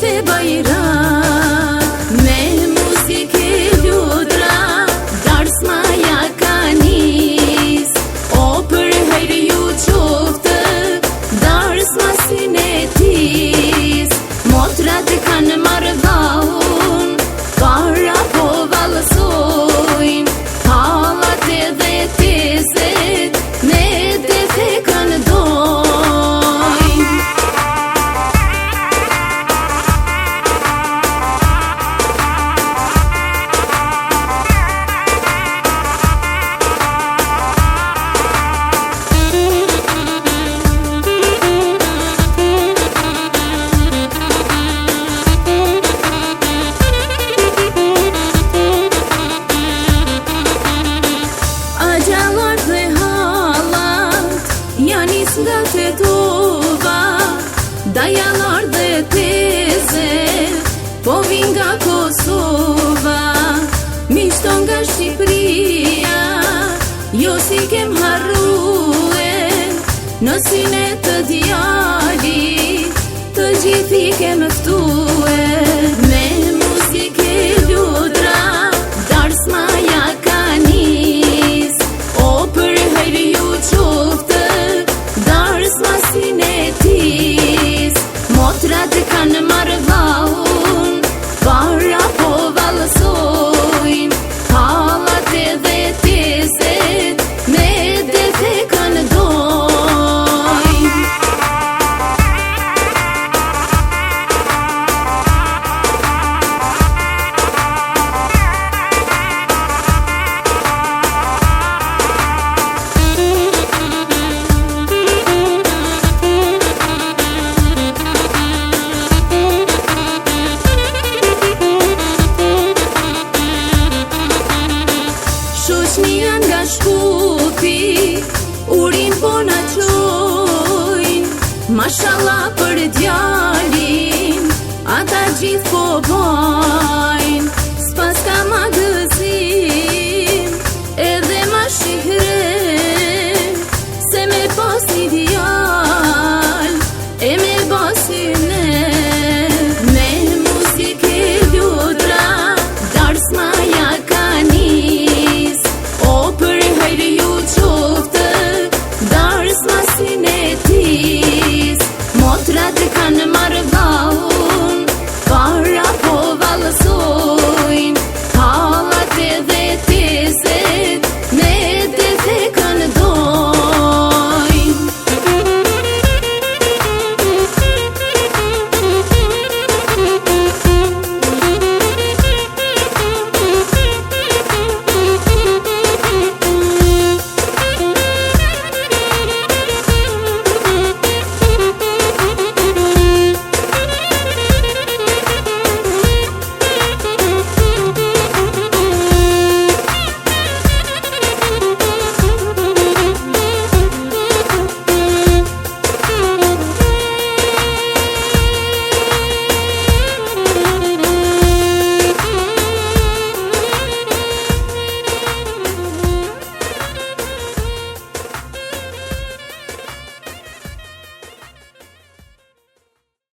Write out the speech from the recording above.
ishte bajrak, me muzike ljutra, dars maja ka nis. O për hajri ju qoftë, dars masin e tis. Motrat e kanë marrë vahun, para po valësojnë, hallat edhe tezet, ne dete kanë dojnë. Nga të tova, dajalar dhe teze, po vin nga Kosova, mishton nga Shqipëria, jo si kem harrue, në sine të djali, të gjithi kem ftue. Me muzike ljutra, dars maja ka nis. O për hajri ju qoftë, dars masin e tis. Motrat e kanë marrë vahun, para po valësojnë, hallat edhe tezet, me dete kanë dojnë. Shoqnia nga Shkupi, urin po na qojnë, mashallah për djalin, ata gjithë po bojnë.